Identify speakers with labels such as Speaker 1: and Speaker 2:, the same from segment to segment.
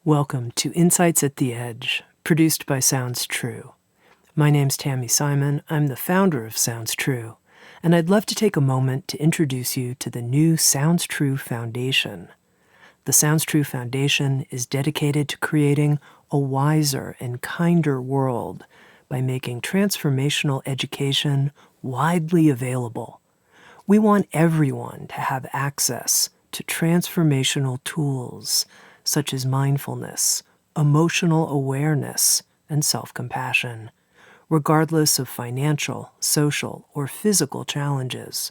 Speaker 1: Welcome to Insights at the Edge, produced by Sounds True. My name's Tami Simon. I'm the founder of Sounds True, and I'd love to take a moment to introduce you to the new Sounds True Foundation. The Sounds True Foundation is dedicated to creating a wiser and kinder world by making transformational education widely available. We want everyone to have access to transformational tools such as mindfulness, emotional awareness, and self-compassion, regardless of financial, social, or physical challenges.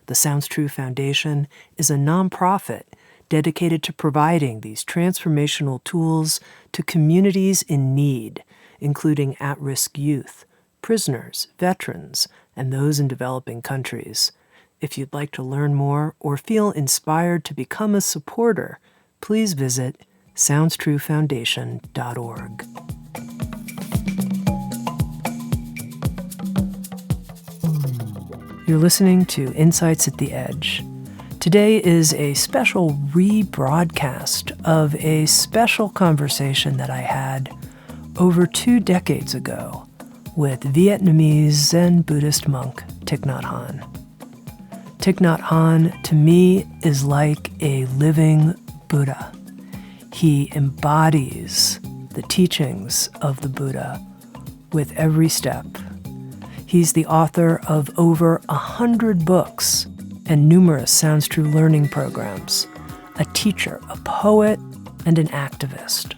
Speaker 1: The Sounds True Foundation is a nonprofit dedicated to providing these transformational tools to communities in need, including at-risk youth, prisoners, veterans, and those in developing countries. If you'd like to learn more or feel inspired to become a supporter, please visit SoundsTrueFoundation.org. You're listening to Insights at the Edge. Today is a special rebroadcast of a special conversation that I had over 2 decades ago with Vietnamese Zen Buddhist monk Thich Nhat Hanh. Thich Nhat Hanh, to me, is like a living Buddha. He embodies the teachings of the Buddha with every step. He's the author of over 100 books and numerous Sounds True learning programs, a teacher, a poet, and an activist.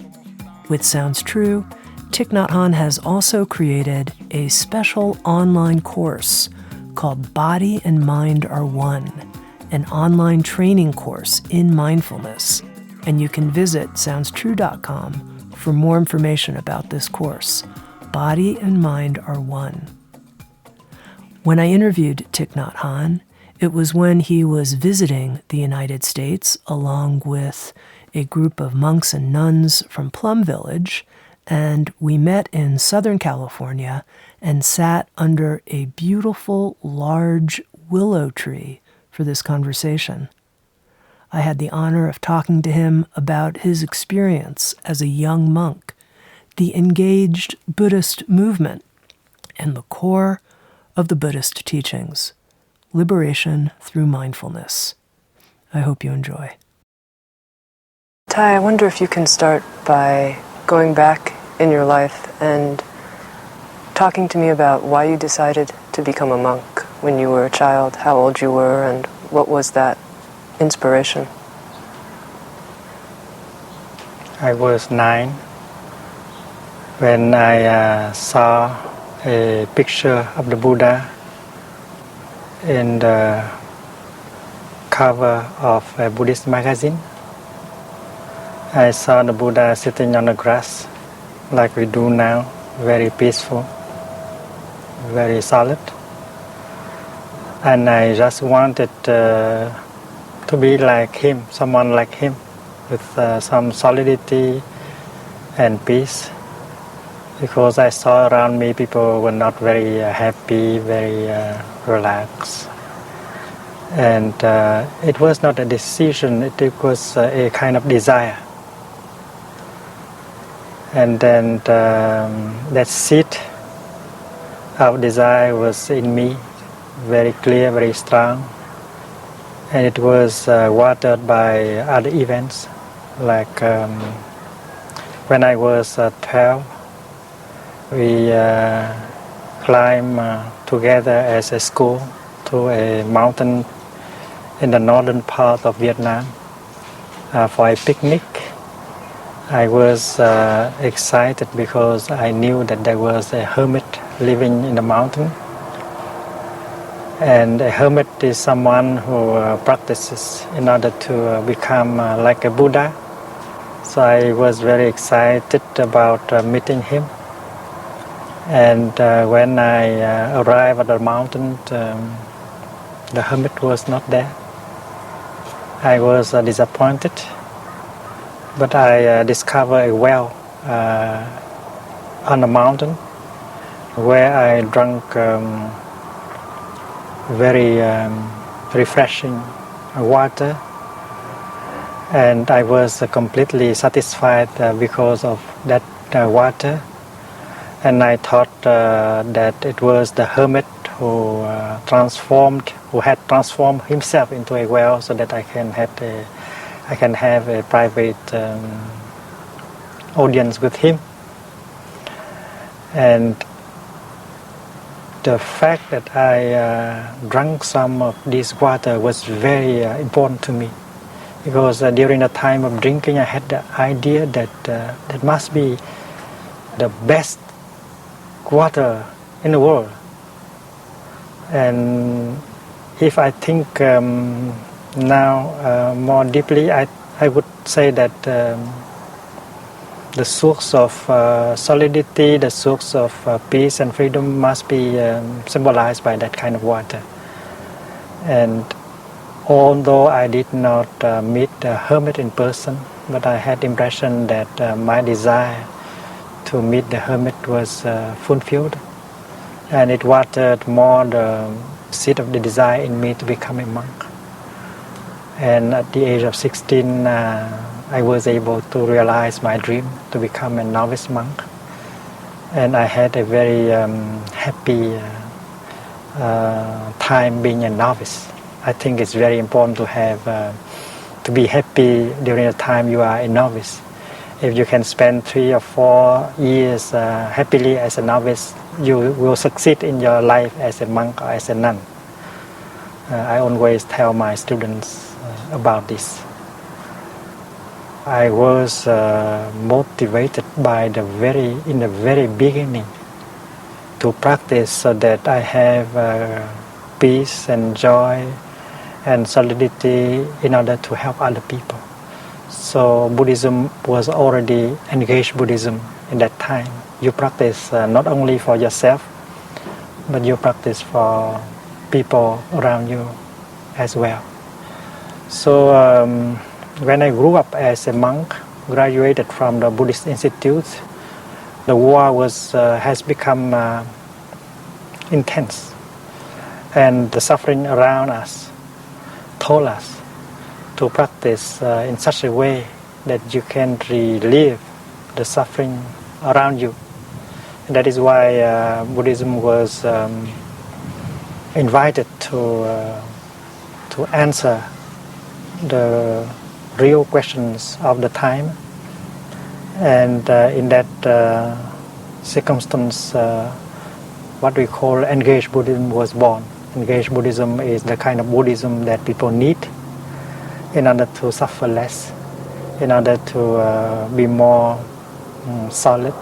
Speaker 1: With Sounds True, Thich Nhat Hanh has also created a special online course called Body and Mind Are One, an online training course in mindfulness, and you can visit SoundsTrue.com for more information about this course. Body and Mind Are One. When I interviewed Thich Nhat Hanh, it was when he was visiting the United States along with a group of monks and nuns from Plum Village, and we met in Southern California and sat under a beautiful, large willow tree for this conversation. I had the honor of talking to him about his experience as a young monk, the engaged Buddhist movement, and the core of the Buddhist teachings, liberation through mindfulness. I hope you enjoy. Ty, I wonder if you can start by going back in your life and talking to me about why you decided to become a monk when you were a child, how old you were, and what was that inspiration?
Speaker 2: I was 9 when I saw a picture of the Buddha in the cover of a Buddhist magazine. I saw the Buddha sitting on the grass like we do now, very peaceful, very solid. And I just wanted to be like him, someone like him, with some solidity and peace. Because I saw around me people were not very happy, very relaxed. And it was not a decision, it was a kind of desire. And then that seed of desire was in me, very clear, very strong. And it was watered by other events, like when I was 12, we climbed together as a school to a mountain in the northern part of Vietnam for a picnic. I was excited because I knew that there was a hermit living in the mountain. And a hermit is someone who practices in order to become like a Buddha. So I was very excited about meeting him. And when I arrived at the mountain, the hermit was not there. I was disappointed. But I discovered a well on the mountain where I drank very refreshing water, And I was completely satisfied because of that water. And I thought that it was the hermit who had transformed himself into a well, so that I can have a private audience with him. And the fact that I drank some of this water was very important to me, because during the time of drinking, I had the idea that that must be the best water in the world. And if I think now more deeply, I would say that the source of solidity, the source of peace and freedom must be symbolized by that kind of water. And although I did not meet the hermit in person, but I had the impression that my desire to meet the hermit was fulfilled, and it watered more the seed of the desire in me to become a monk. And at the age of 16, I was able to realize my dream to become a novice monk, and I had a very happy time being a novice. I think it's very important to be happy during the time you are a novice. If you can spend 3 or 4 years happily as a novice, you will succeed in your life as a monk or as a nun. I always tell my students about this. I was motivated in the very beginning to practice so that I have peace and joy and solidity in order to help other people. So Buddhism was already engaged Buddhism in that time. You practice not only for yourself, but you practice for people around you as well. So when I grew up as a monk, graduated from the Buddhist Institute, the war has become intense, and the suffering around us told us to practice in such a way that you can relieve the suffering around you. And that is why Buddhism was invited to answer the real questions of the time. And in that circumstance, what we call engaged Buddhism was born. Engaged Buddhism is the kind of Buddhism that people need in order to suffer less, in order to be more solid,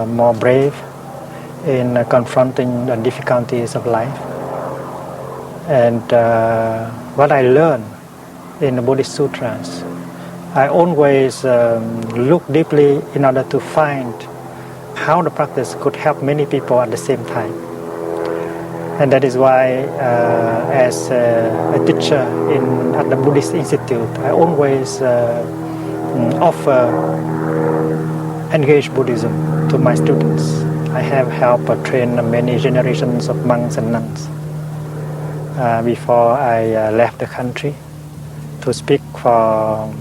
Speaker 2: more brave in confronting the difficulties of life. And what I learned in the Buddhist Sutras, I always look deeply in order to find how the practice could help many people at the same time. And that is why, as a teacher at the Buddhist Institute, I always offer engaged Buddhism to my students. I have helped train many generations of monks and nuns before I left the country to speak for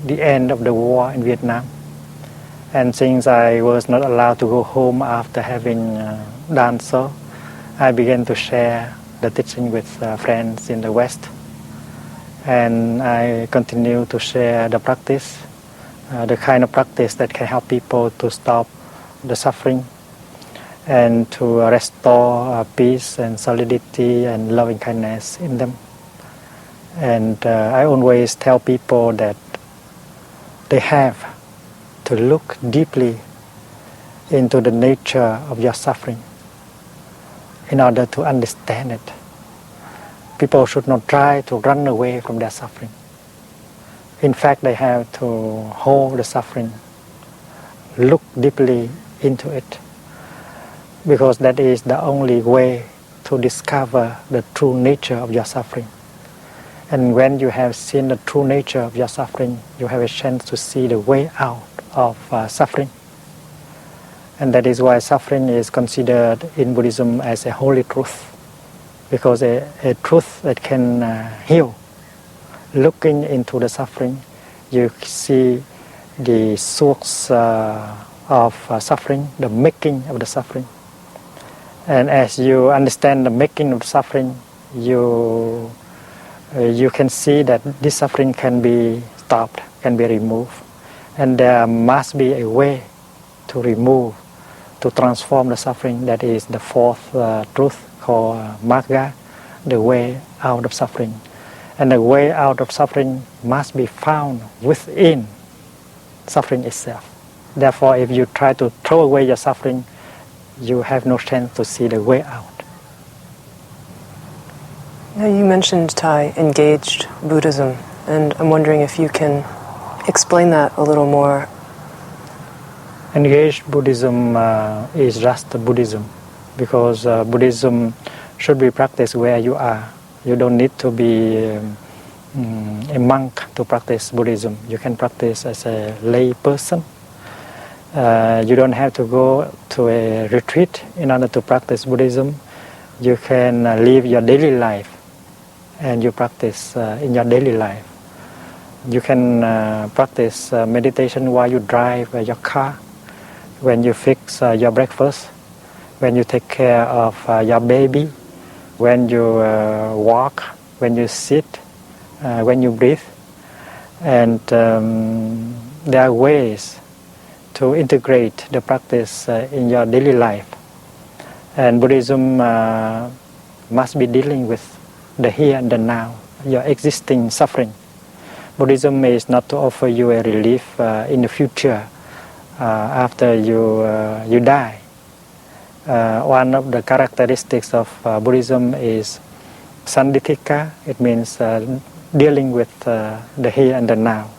Speaker 2: the end of the war in Vietnam. And since I was not allowed to go home after having done so, I began to share the teaching with friends in the West, and I continue to share the practice, the kind of practice that can help people to stop the suffering and to restore peace and solidity and loving kindness in them. And I always tell people that they have to look deeply into the nature of your suffering in order to understand it. People should not try to run away from their suffering. In fact, they have to hold the suffering, look deeply into it, because that is the only way to discover the true nature of your suffering. And when you have seen the true nature of your suffering, you have a chance to see the way out of suffering. And that is why suffering is considered in Buddhism as a holy truth, because a truth that can heal looking into the suffering, you see the source of suffering, the making of the suffering. And as you understand the making of suffering, you can see that this suffering can be stopped, can be removed. And there must be a way to remove, to transform the suffering. That is the fourth truth called Magga, the way out of suffering. And the way out of suffering must be found within suffering itself. Therefore, if you try to throw away your suffering, you have no chance to see the way out.
Speaker 1: Now you mentioned, Thai, engaged Buddhism, and I'm wondering if you can explain that a little more.
Speaker 2: Engaged Buddhism is just Buddhism, because Buddhism should be practiced where you are. You don't need to be a monk to practice Buddhism. You can practice as a lay person. You don't have to go to a retreat in order to practice Buddhism. You can live your daily life and you practice in your daily life. You can practice meditation while you drive your car, when you fix your breakfast, when you take care of your baby, when you walk, when you sit, when you breathe. And there are ways to integrate the practice in your daily life. And Buddhism must be dealing with the here and the now, your existing suffering. Buddhism is not to offer you a relief in the future after you die. One of the characteristics of Buddhism is Sanditthika. It means dealing with the here and the now.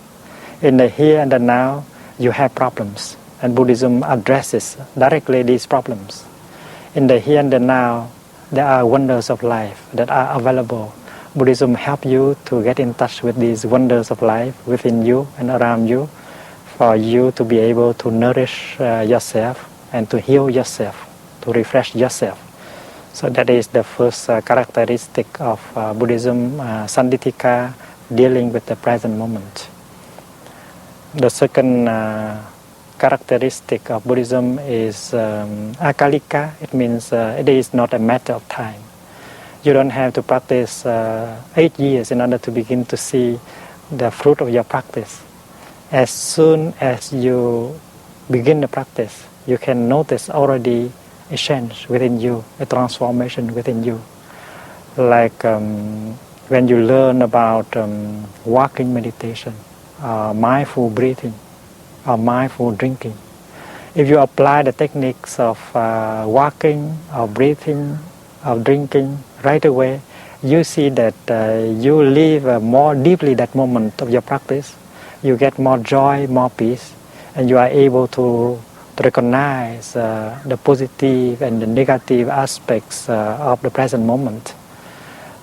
Speaker 2: In the here and the now, you have problems, and Buddhism addresses directly these problems. In the here and the now, there are wonders of life that are available. Buddhism helps you to get in touch with these wonders of life within you and around you, for you to be able to nourish yourself and to heal yourself, to refresh yourself. So that is the first characteristic of Buddhism, Sanditthika, dealing with the present moment. The second characteristic of Buddhism is Akalika. It means it is not a matter of time. You don't have to practice 8 years in order to begin to see the fruit of your practice. As soon as you begin the practice, you can notice already a change within you, a transformation within you. Like when you learn about walking meditation, mindful breathing, or mindful drinking. If you apply the techniques of walking, of breathing, of drinking right away, you see that you live more deeply that moment of your practice. You get more joy, more peace, and you are able to recognize the positive and the negative aspects of the present moment.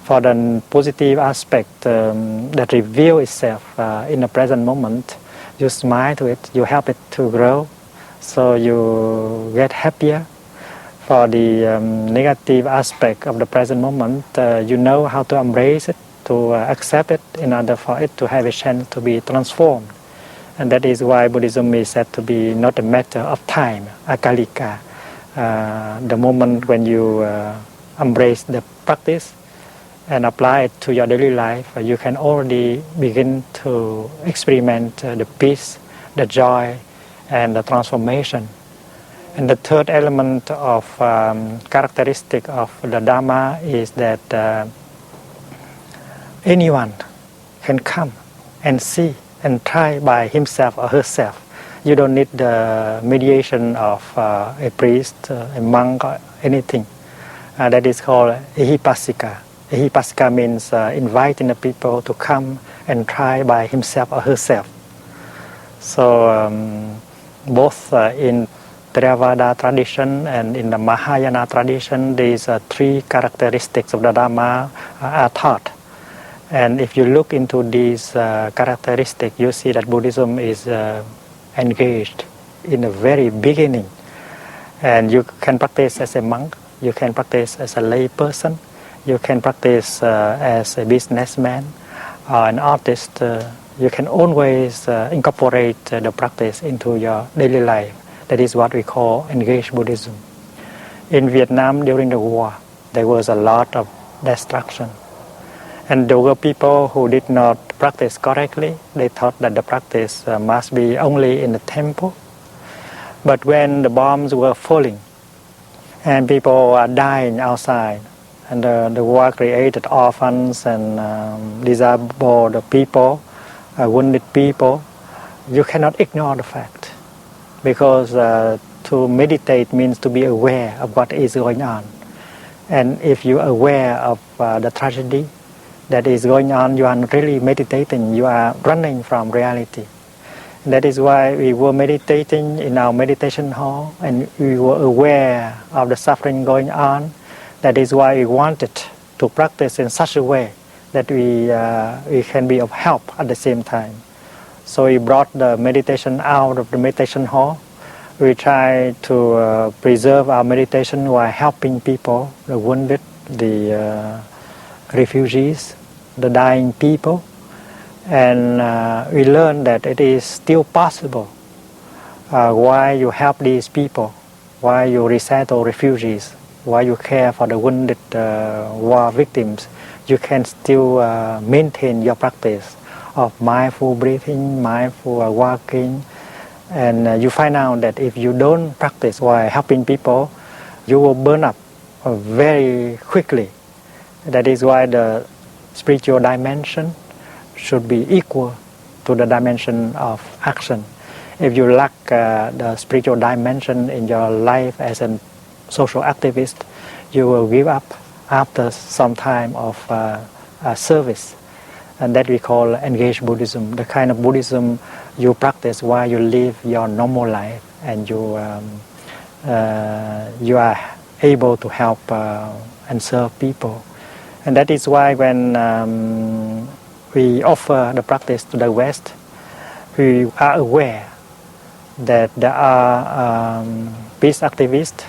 Speaker 2: For the positive aspect that reveals itself in the present moment, you smile to it, you help it to grow, so you get happier. For the negative aspect of the present moment, you know how to embrace it, to accept it in order for it to have a chance to be transformed. And that is why Buddhism is said to be not a matter of time, Akalika. The moment when you embrace the practice and apply it to your daily life, you can already begin to experiment the peace, the joy, and the transformation. And the third element of characteristic of the Dhamma is that anyone can come and see and try by himself or herself. You don't need the mediation of a priest, a monk, or anything. That is called Ehipassika. Ehipassika means inviting the people to come and try by himself or herself. So both in Theravada tradition and in the Mahayana tradition, these three characteristics of the Dhamma are taught. And if you look into these characteristics, you see that Buddhism is engaged in the very beginning. And you can practice as a monk, you can practice as a lay person, you can practice as a businessman, are an artist, you can always incorporate the practice into your daily life. That is what we call engaged Buddhism. In Vietnam during the war, there was a lot of destruction. And there were people who did not practice correctly. They thought that the practice must be only in the temple. But when the bombs were falling and people are dying outside, and the war created orphans and disabled people, wounded people, you cannot ignore the fact. Because to meditate means to be aware of what is going on. And if you are aware of the tragedy that is going on, you are not really meditating, you are running from reality. And that is why we were meditating in our meditation hall, and we were aware of the suffering going on. That is why we wanted to practice in such a way that we can be of help at the same time. So we brought the meditation out of the meditation hall. We try to preserve our meditation while helping people, the wounded, the refugees, the dying people. And we learned that it is still possible. While you help these people, while you resettle refugees, while you care for the wounded war victims, you can still maintain your practice of mindful breathing, mindful walking. And you find out that if you don't practice while helping people, you will burn up very quickly. That is why the spiritual dimension should be equal to the dimension of action. If you lack the spiritual dimension in your life as a social activist, you will give up after some time of service. And that we call engaged Buddhism, the kind of Buddhism you practice while you live your normal life, and you are able to help and serve people. And that is why when we offer the practice to the West, we are aware that there are peace activists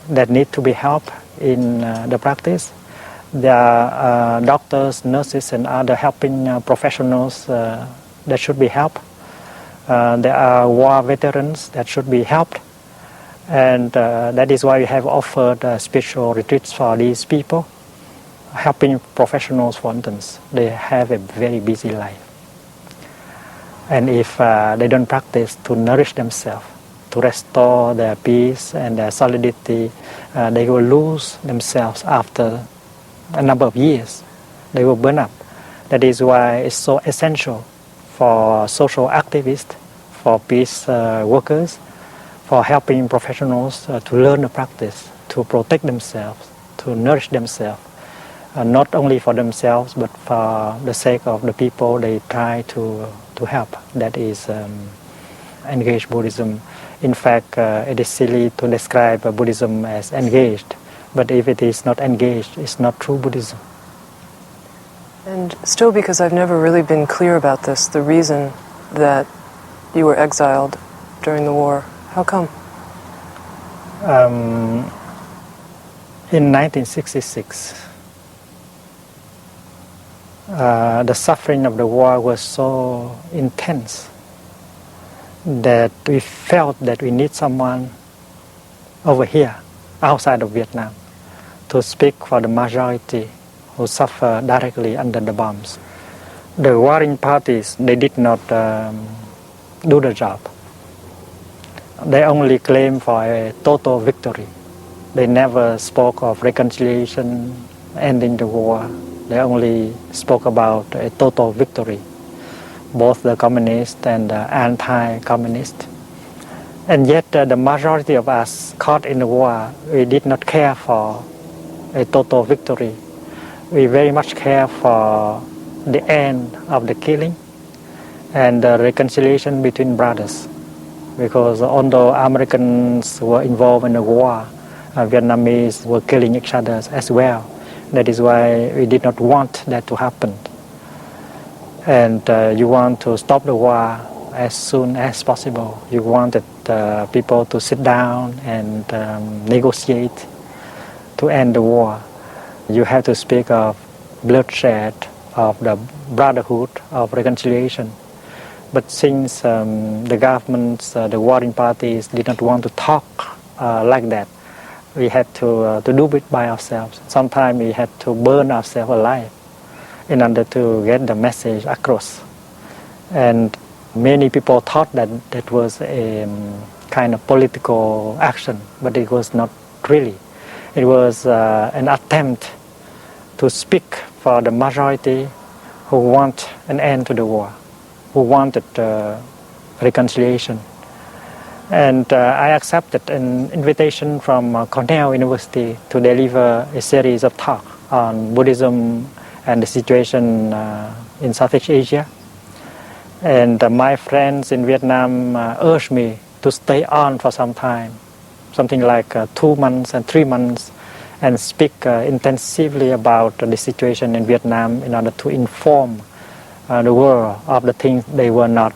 Speaker 2: that need to be helped in the practice. There are doctors, nurses, and other helping professionals that should be helped. There are war veterans that should be helped. And that is why we have offered spiritual retreats for these people. Helping professionals, for instance, they have a very busy life. And if they don't practice to nourish themselves, to restore their peace and their solidity, they will lose themselves after a number of years. They will burn up. That is why it's so essential for social activists, for peace workers, for helping professionals to learn the practice, to protect themselves, to nourish themselves, not only for themselves but for the sake of the people they try to help. That is engaged Buddhism. In fact, it is silly to describe Buddhism as engaged. But if it is not engaged, it's not true Buddhism.
Speaker 1: And still, because I've never really been clear about this, the reason that you were exiled during the war, how come? In 1966, the suffering of the war was so intense that we felt that we need someone over here, outside of Vietnam, to speak for the majority who suffer directly under the bombs. The warring parties, they did not do the job. They only claim for a total victory. They never spoke of reconciliation, ending the war. They only spoke about a total victory, both the communist and the anti-communist. And yet the majority of us caught in the war, we did not care for a total victory. We very much care for the end of the killing and the reconciliation between brothers. Because although Americans were involved in the war, Vietnamese were killing each other as well. That is why we did not want that to happen. And you want to stop the war as soon as possible. You wanted people to sit down and negotiate to end the war. You have to speak of bloodshed,
Speaker 2: of the brotherhood, of reconciliation. But since the governments, the warring parties did not want to talk like that, we had to do it by ourselves. Sometimes we had to burn ourselves alive in order to get the message across. And many people thought that that was a kind of political action, but it was not really. It was an attempt to speak for the majority who want an end to the war, who wanted reconciliation. And I accepted an invitation from Cornell University to deliver a series of talks on Buddhism and the situation in Southeast Asia. And my friends in Vietnam urged me to stay on for some time, something like 2 months and 3 months, and speak intensively about the situation in Vietnam in order to inform the world of the things they were not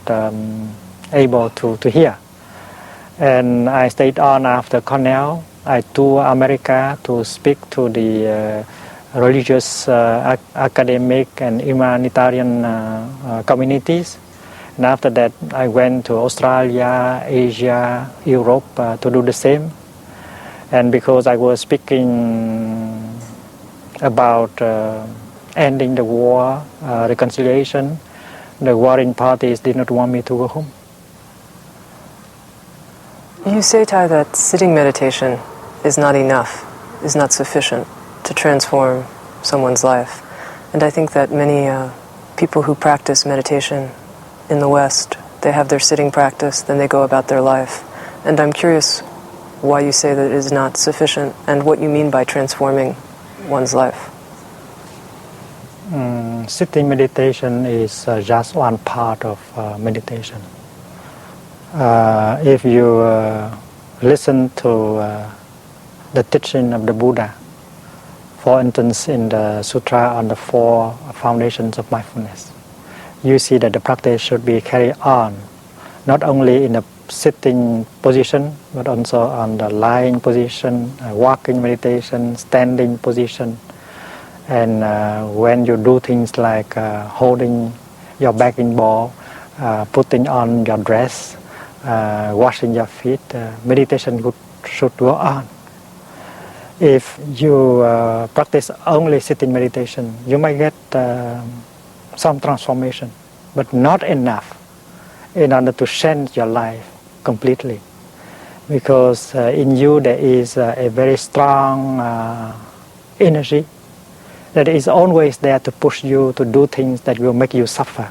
Speaker 2: able to hear. And I stayed on after Cornell. I toured America to speak to the religious, academic, and humanitarian communities. And after that, I went to Australia, Asia, Europe to do the same. And because I was speaking about ending the war, reconciliation, the warring parties did not want me to go home.
Speaker 1: You say, Thai, that sitting meditation is not enough, is not sufficient to transform someone's life. And I think that many people who practice meditation in the West, they have their sitting practice, then they go about their life. And I'm curious why you say that it is not sufficient and what you mean by transforming one's life.
Speaker 2: Sitting meditation is just one part of meditation. If you listen to the teaching of the Buddha, for instance in the Sutra on the 4 foundations of mindfulness, you see that the practice should be carried on, not only in a sitting position, but also on the lying position, walking meditation, standing position. And when you do things like holding your begging bowl, putting on your dress, washing your feet, meditation should go on. If you practice only sitting meditation, you might get some transformation, but not enough in order to change your life completely. Because in you there is a very strong energy that is always there to push you to do things that will make you suffer.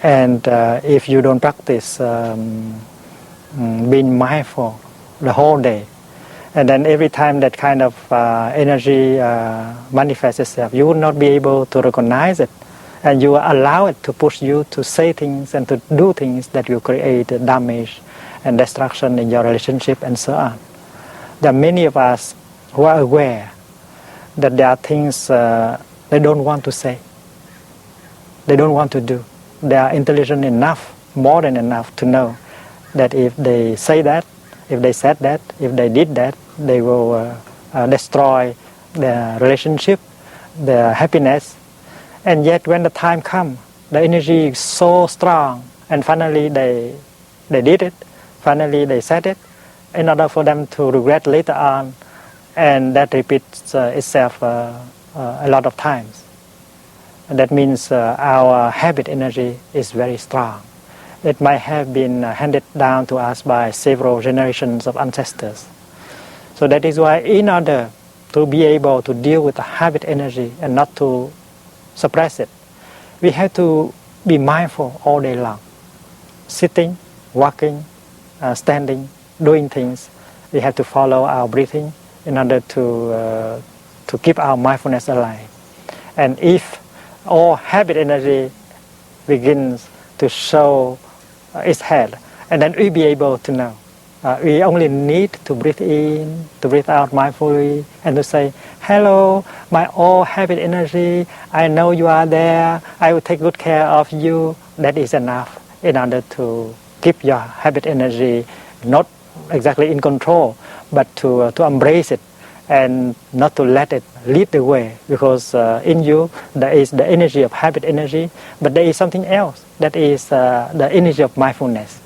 Speaker 2: And if you don't practice being mindful the whole day, and then every time that kind of energy manifests itself, you will not be able to recognize it, and you allow it to push you to say things and to do things that will create damage and destruction in your relationship and so on. There are many of us who are aware that there are things they don't want to say, they don't want to do. They are intelligent enough, more than enough, to know that if they say that, if they said that, if they did that, they will destroy their relationship, their happiness. And yet when the time comes, the energy is so strong, and finally they did it, finally they said it, in order for them to regret later on, and that repeats itself a lot of times. And that means our habit energy is very strong. It might have been handed down to us by several generations of ancestors. So that is why in order to be able to deal with the habit energy and not to suppress it, we have to be mindful all day long. Sitting, walking, standing, doing things, we have to follow our breathing in order to keep our mindfulness alive. And if all habit energy begins to show its head, and then we'll be able to know. We only need to breathe in, to breathe out mindfully, and to say, hello, my all habit energy, I know you are there, I will take good care of you. That is enough in order to keep your habit energy not exactly in control, but to embrace it and not to let it lead the way, because in you there is the energy of habit energy, but there is something else, that is the energy of mindfulness.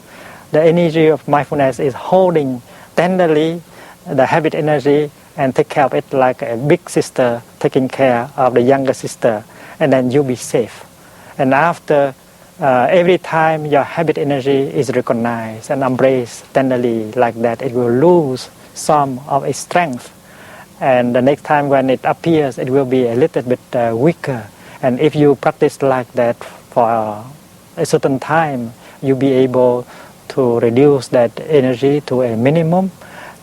Speaker 2: The energy of mindfulness is holding tenderly the habit energy and take care of it like a big sister taking care of the younger sister, and then you'll be safe. And after every time your habit energy is recognized and embraced tenderly like that, it will lose some of its strength. And the next time when it appears, it will be a little bit weaker. And if you practice like that for a certain time, you'll be able to reduce that energy to a minimum,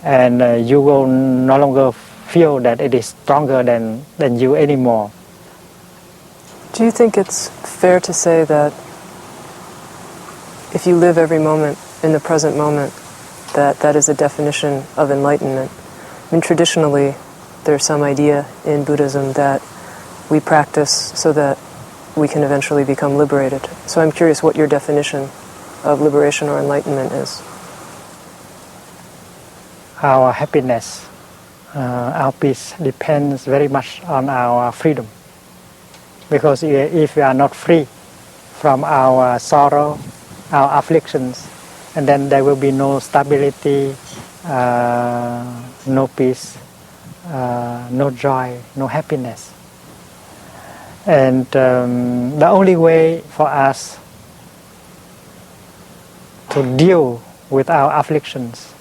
Speaker 2: and you will no longer feel that it is stronger than you anymore.
Speaker 1: Do you think it's fair to say that if you live every moment in the present moment, that is a definition of enlightenment? I mean, traditionally, there's some idea in Buddhism that we practice so that we can eventually become liberated. So I'm curious what your definition of liberation or enlightenment is.
Speaker 2: Our happiness, our peace depends very much on our freedom. Because if we are not free from our sorrow, our afflictions, and then there will be no stability, no peace, no joy, no happiness. And the only way for us to deal with our afflictions,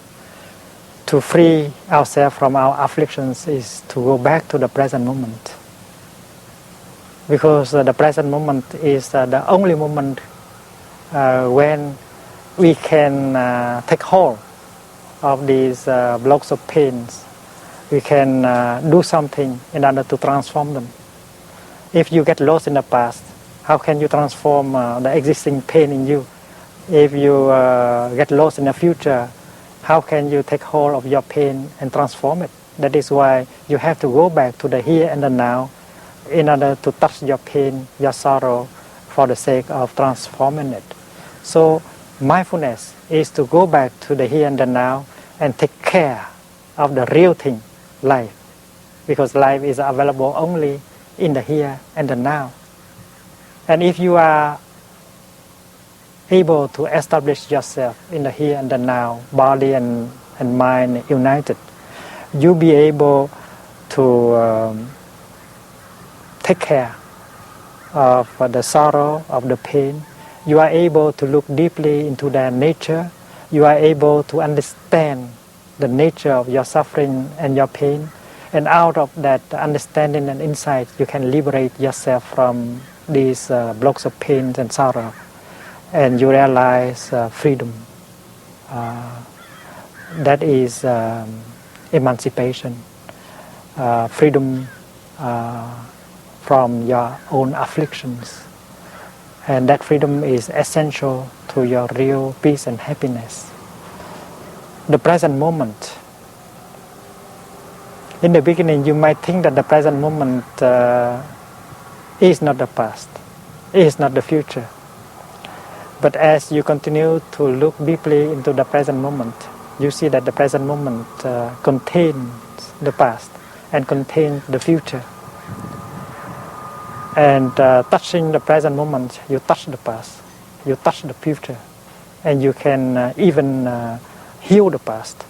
Speaker 2: to free ourselves from our afflictions, is to go back to the present moment. Because the present moment is the only moment when we can take hold of these blocks of pains. We can do something in order to transform them. If you get lost in the past, how can you transform the existing pain in you? If you get lost in the future, how can you take hold of your pain and transform it? That is why you have to go back to the here and the now in order to touch your pain, your sorrow, for the sake of transforming it. So mindfulness is to go back to the here and the now and take care of the real thing, life. Because life is available only in the here and the now. And if you are able to establish yourself in the here and the now, body and mind united, you'll be able to take care of the sorrow, of the pain. You are able to look deeply into their nature. You are able to understand the nature of your suffering and your pain. And out of that understanding and insight, you can liberate yourself from these blocks of pain and sorrow. And you realize freedom. That is emancipation. Freedom from your own afflictions. And that freedom is essential to your real peace and happiness. The present moment. In the beginning, you might think that the present moment is not the past, is not the future. But as you continue to look deeply into the present moment, you see that the present moment contains the past and contains the future. And touching the present moment, you touch the past, you touch the future, and you can even heal the past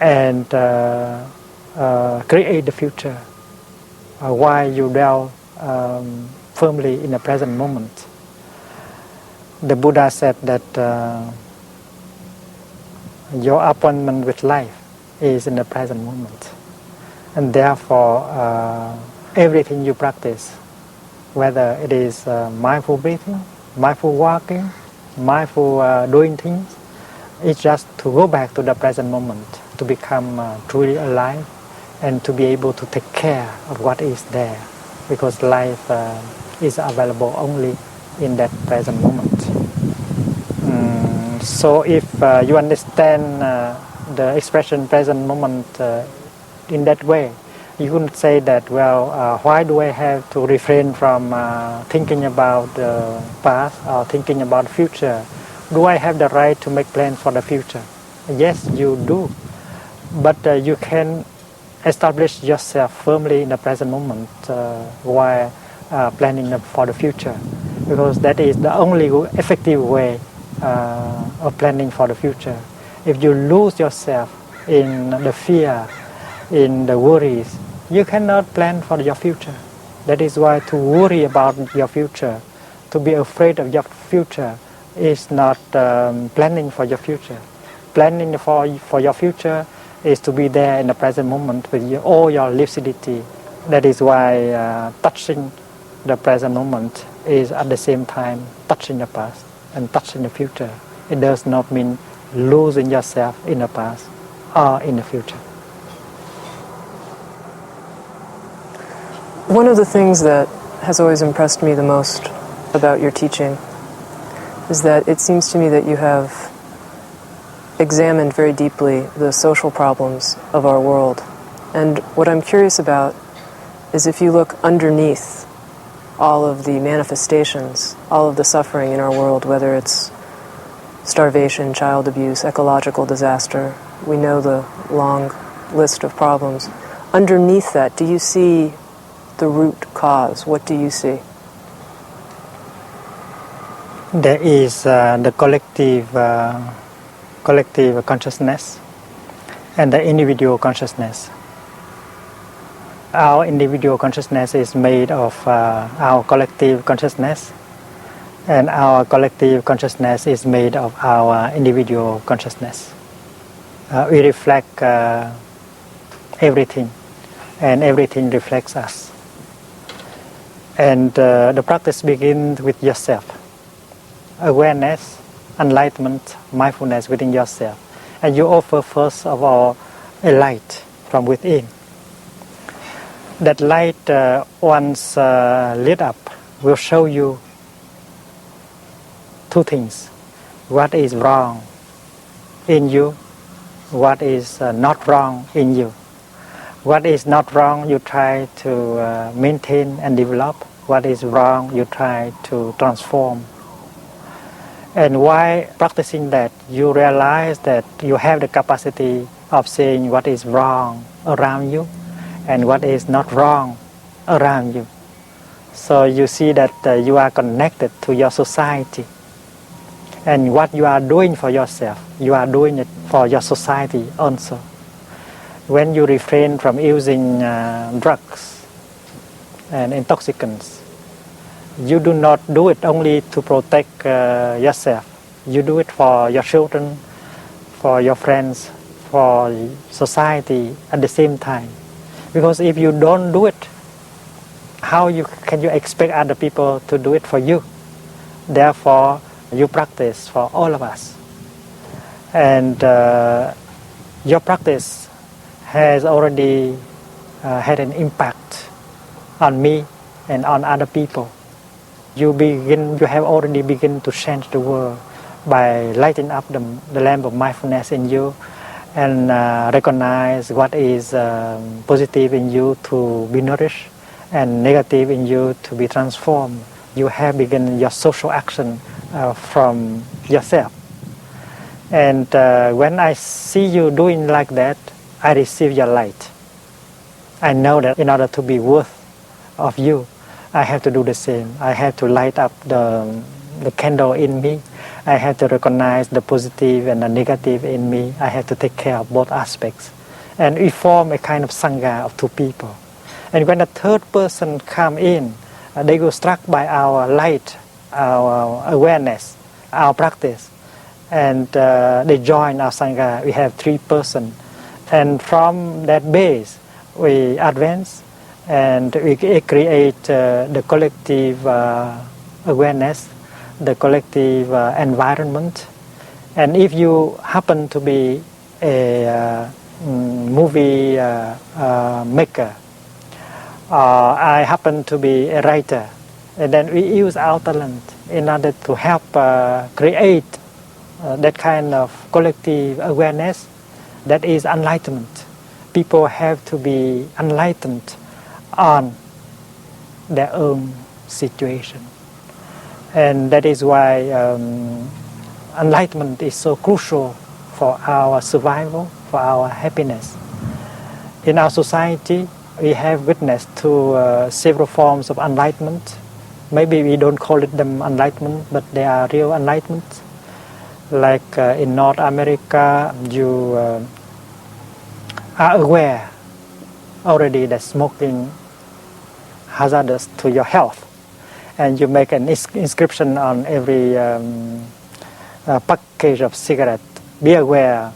Speaker 2: and create the future while you dwell firmly in the present moment. The Buddha said that your appointment with life is in the present moment, and therefore everything you practice, whether it is mindful breathing, mindful walking, mindful doing things, it's just to go back to the present moment, to become truly alive and to be able to take care of what is there, because life is available only in that present moment. So if you understand the expression present moment in that way, you couldn't say that, well, why do I have to refrain from thinking about the past or thinking about the future? Do I have the right to make plans for the future? Yes, you do. But you can establish yourself firmly in the present moment while planning for the future, because that is the only effective way of planning for the future. If you lose yourself in the fear, in the worries, you cannot plan for your future. That is why to worry about your future, to be afraid of your future, is not planning for your future. Planning for your future is to be there in the present moment with all your lucidity. That is why touching the present moment is at the same time touching the past and touching the future. It does not mean losing yourself in the past or in the future.
Speaker 1: One of the things that has always impressed me the most about your teaching is that it seems to me that you have examined very deeply the social problems of our world. And what I'm curious about is if you look underneath all of the manifestations, all of the suffering in our world, whether it's starvation, child abuse, ecological disaster, we know the long list of problems. Underneath that, do you see the root cause? What do you see?
Speaker 2: There is the collective consciousness and the individual consciousness. Our individual consciousness is made of our collective consciousness, and our collective consciousness is made of our individual consciousness. We reflect everything, and everything reflects us. And the practice begins with yourself. Awareness, enlightenment, mindfulness within yourself. And you offer first of all a light from within. That light, once lit up, will show you two things. What is wrong in you, what is not wrong in you. What is not wrong, you try to maintain and develop. What is wrong, you try to transform. And while practicing that, you realize that you have the capacity of seeing what is wrong around you and what is not wrong around you. So you see that you are connected to your society. And what you are doing for yourself, you are doing it for your society also. When you refrain from using drugs and intoxicants, you do not do it only to protect yourself. You do it for your children, for your friends, for society at the same time. Because if you don't do it, how can you expect other people to do it for you? Therefore, you practice for all of us. And your practice has already had an impact on me and on other people. You have already begun to change the world by lighting up the lamp of mindfulness in you and recognize what is positive in you to be nourished and negative in you to be transformed. You have begun your social action from yourself. And when I see you doing like that, I receive your light. I know that in order to be worth of you, I have to do the same. I have to light up the candle in me. I have to recognize the positive and the negative in me. I have to take care of both aspects. And we form a kind of sangha of two people. And when a third person comes in, they go struck by our light, our awareness, our practice. And they join our sangha. We have 3 persons. And from that base, we advance and we create the collective awareness, the collective environment. And if you happen to be a movie maker, I happen to be a writer, and then we use our talent in order to help create that kind of collective awareness. That is enlightenment. People have to be enlightened on their own situation. And that is why enlightenment is so crucial for our survival, for our happiness. in our society, we have witnessed to several forms of enlightenment. Maybe we don't call it them enlightenment, but they are real enlightenment. Like in North America, you are aware already that smoking hazardous to your health, and you make an inscription on every package of cigarette. Be aware,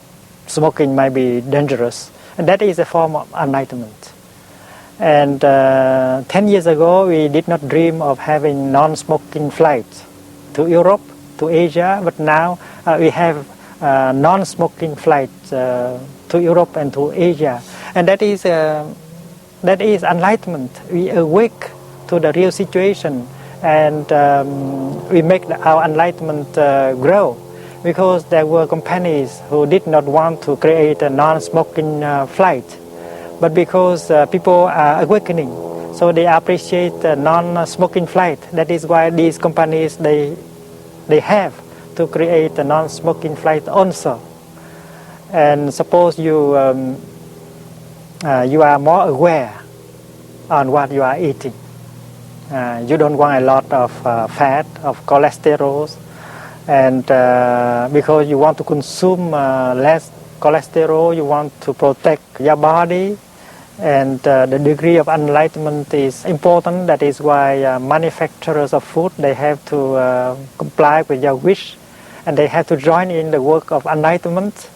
Speaker 2: smoking might be dangerous, and that is a form of enlightenment. And 10 years ago, we did not dream of having non-smoking flights to Europe, to Asia, but now we have non-smoking flights to Europe and to Asia, and that is enlightenment. We awake to the real situation, and we make our enlightenment grow, because there were companies who did not want to create a non-smoking flight, but because people are awakening, so they appreciate the non-smoking flight. That is why these companies they have to create a non-smoking flight also. And suppose you you are more aware on what you are eating. You don't want a lot of fat, of cholesterol, and because you want to consume less cholesterol, you want to protect your body, and the degree of enlightenment is important. That is why manufacturers of food, they have to comply with your wish, and they have to join in the work of enlightenment.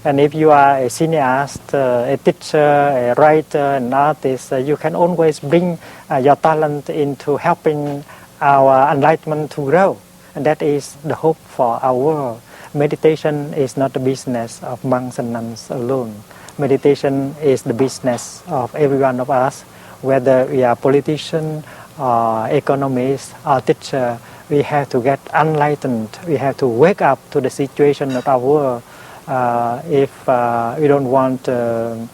Speaker 2: And if you are a cineast, a teacher, a writer, an artist, you can always bring your talent into helping our enlightenment to grow. And that is the hope for our world. Meditation is not the business of monks and nuns alone. Meditation is the business of every one of us, whether we are politician, or economist, or teacher. We have to get enlightened. We have to wake up to the situation of our world. If we don't want the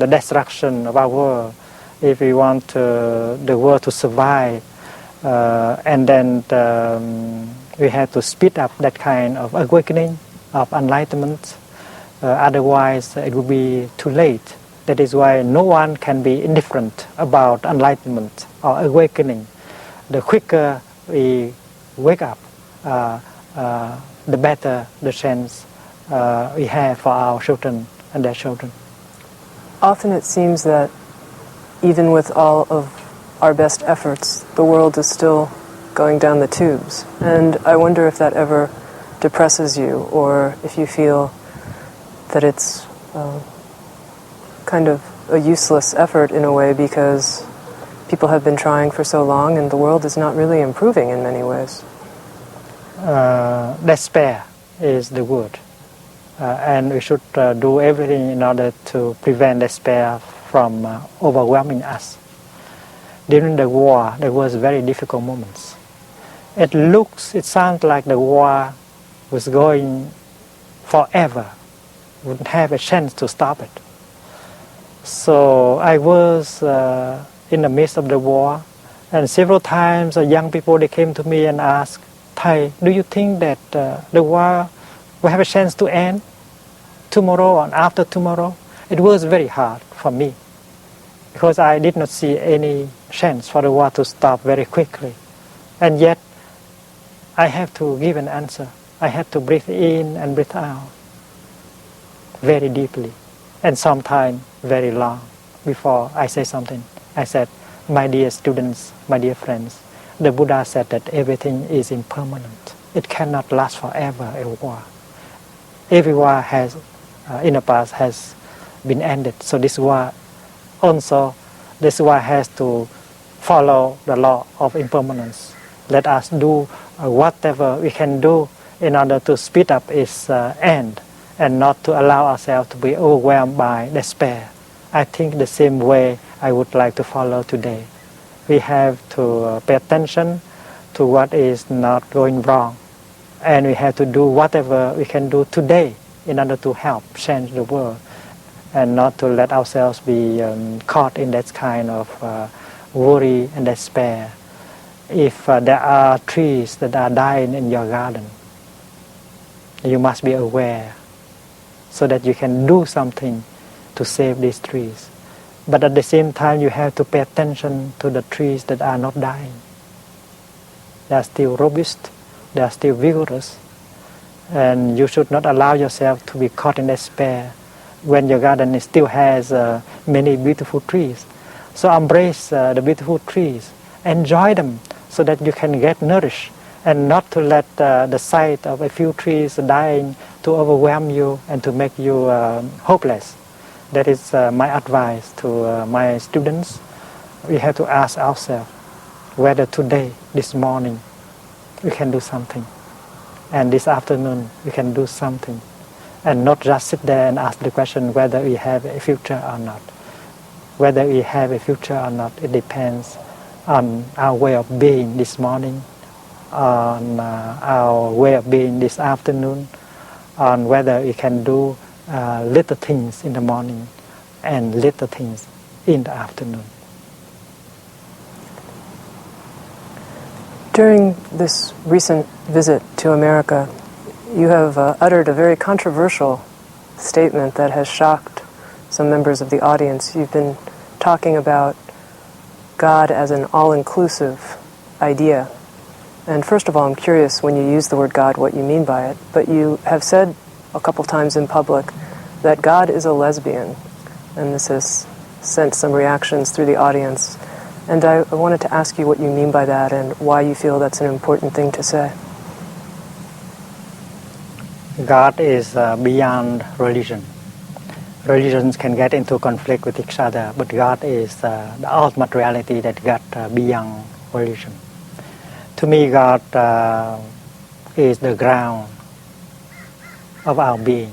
Speaker 2: destruction of our world, if we want the world to survive, and then we have to speed up that kind of awakening, of enlightenment. Otherwise, it will be too late. That is why no one can be indifferent about enlightenment or awakening. The quicker we wake up, the better the chance we have for our children and their children.
Speaker 1: Often it seems that even with all of our best efforts, the world is still going down the tubes. And I wonder if that ever depresses you, or if you feel that it's kind of a useless effort in a way, because people have been trying for so long and the world is not really improving in many ways.
Speaker 2: Despair is the word, and we should do everything in order to prevent despair from overwhelming us. During the war, there was very difficult moments. It sounds like the war was going forever, wouldn't have a chance to stop it. So I was in the midst of the war, and several times young people, they came to me and asked, "Thầy, do you think that the war will have a chance to end tomorrow or after tomorrow?" It was very hard for me, because I did not see any chance for the war to stop very quickly. And yet, I have to give an answer. I have to breathe in and breathe out very deeply, and sometimes very long before I say something. I said, "My dear students, my dear friends, the Buddha said that everything is impermanent. It cannot last forever, a war. Every war has, in the past, has been ended. So this war has to follow the law of impermanence. Let us do whatever we can do in order to speed up its end, and not to allow ourselves to be overwhelmed by despair." I think the same way I would like to follow today. We have to pay attention to what is not going wrong, and we have to do whatever we can do today in order to help change the world, and not to let ourselves be caught in that kind of worry and despair. If there are trees that are dying in your garden, you must be aware so that you can do something to save these trees. But at the same time, you have to pay attention to the trees that are not dying. They are still robust, they are still vigorous, and you should not allow yourself to be caught in despair when your garden still has many beautiful trees. So embrace the beautiful trees, enjoy them so that you can get nourished, and not to let the sight of a few trees dying to overwhelm you and to make you hopeless. That is my advice to my students. We have to ask ourselves whether today, this morning, we can do something, and this afternoon we can do something, and not just sit there and ask the question whether we have a future or not. Whether we have a future or not, it depends on our way of being this morning, on our way of being this afternoon, on whether we can do little things in the morning and little things in the afternoon.
Speaker 1: During this recent visit to America, you have uttered a very controversial statement that has shocked some members of the audience. You've been talking about God as an all-inclusive idea. And first of all, I'm curious, when you use the word God, what you mean by it. But you have said a couple times in public that God is a lesbian. And this has sent some reactions through the audience. And I wanted to ask you what you mean by that and why you feel that's an important thing to say.
Speaker 2: God is beyond religion. Religions can get into conflict with each other, but God is the ultimate reality that got beyond religion. To me, God is the ground of our being.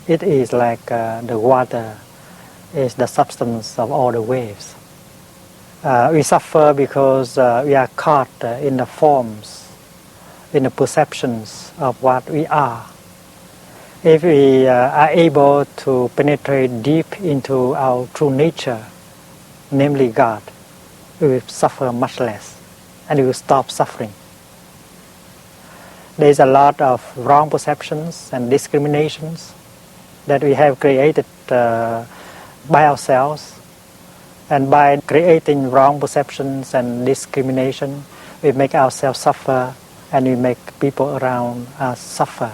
Speaker 2: It is like the water is the substance of all the waves. We suffer because we are caught in the forms, in the perceptions of what we are. If we are able to penetrate deep into our true nature, namely God, we will suffer much less and we will stop suffering. There is a lot of wrong perceptions and discriminations that we have created by ourselves. And by creating wrong perceptions and discrimination, we make ourselves suffer and we make people around us suffer.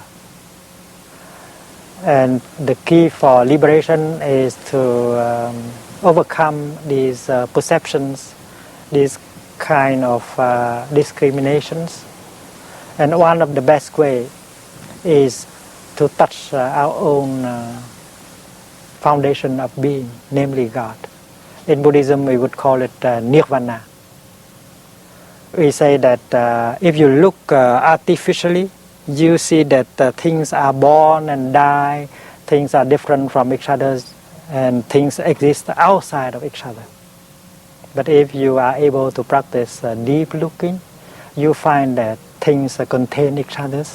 Speaker 2: And the key for liberation is to overcome these perceptions, these kind of discriminations. And one of the best ways is to touch our own foundation of being, namely God. In Buddhism, we would call it nirvana. We say that if you look artificially, you see that things are born and die, things are different from each other, and things exist outside of each other. But if you are able to practice deep looking, you find that things contain each other,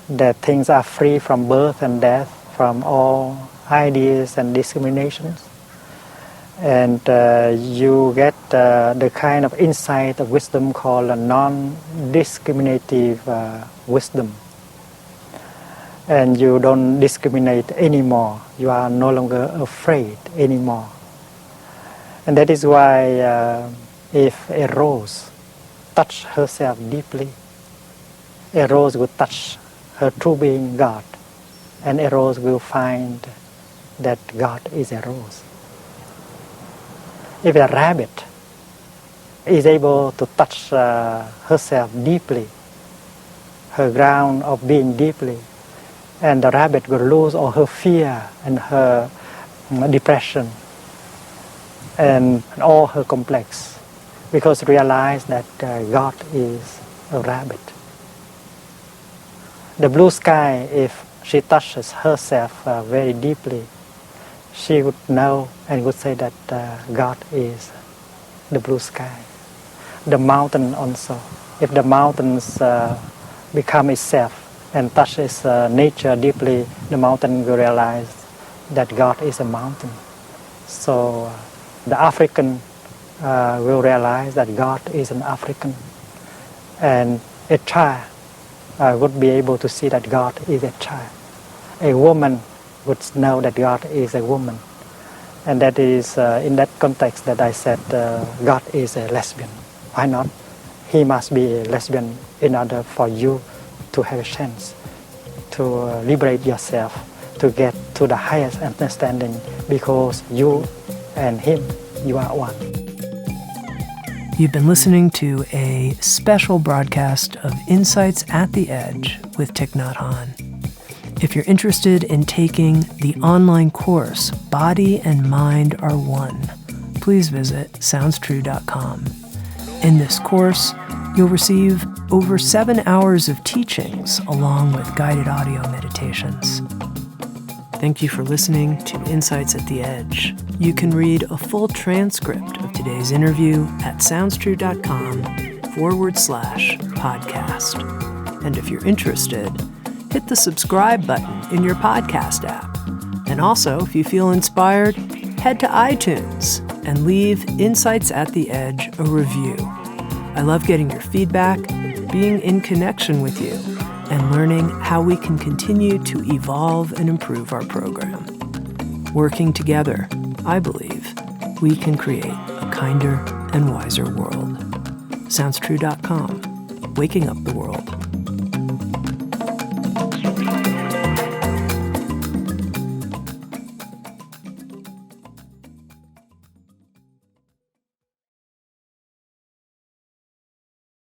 Speaker 2: that things are free from birth and death, from all ideas and discriminations. And you get the kind of insight of wisdom called a non-discriminative wisdom. And you don't discriminate anymore. You are no longer afraid anymore. And that is why if a rose touches herself deeply, a rose will touch her true being, God. And a rose will find that God is a rose. If a rabbit is able to touch herself deeply, her ground of being deeply, and the rabbit will lose all her fear and her depression and all her complex, because realize that God is a rabbit. The blue sky, if she touches herself very deeply, she would know and would say that God is the blue sky. The mountain also. If the mountains become itself and touch its nature deeply, the mountain will realize that God is a mountain. So the African will realize that God is an African. And a child would be able to see that God is a child. a woman would know that God is a woman. And that is in that context that I said God is a lesbian. Why not? He must be a lesbian in order for you to have a chance to liberate yourself, to get to the highest understanding, because you and him, you are one.
Speaker 1: You've been listening to a special broadcast of Insights at the Edge with Thich Nhat Hanh. If you're interested in taking the online course, Body and Mind Are One, please visit SoundsTrue.com. In this course, you'll receive over 7 hours of teachings along with guided audio meditations. Thank you for listening to Insights at the Edge. You can read a full transcript of today's interview at SoundsTrue.com/podcast. And if you're interested, hit the subscribe button in your podcast app. And also, if you feel inspired, head to iTunes and leave Insights at the Edge a review. I love getting your feedback, being in connection with you, and learning how we can continue to evolve and improve our program. Working together, I believe, we can create a kinder and wiser world. SoundsTrue.com, waking up the world.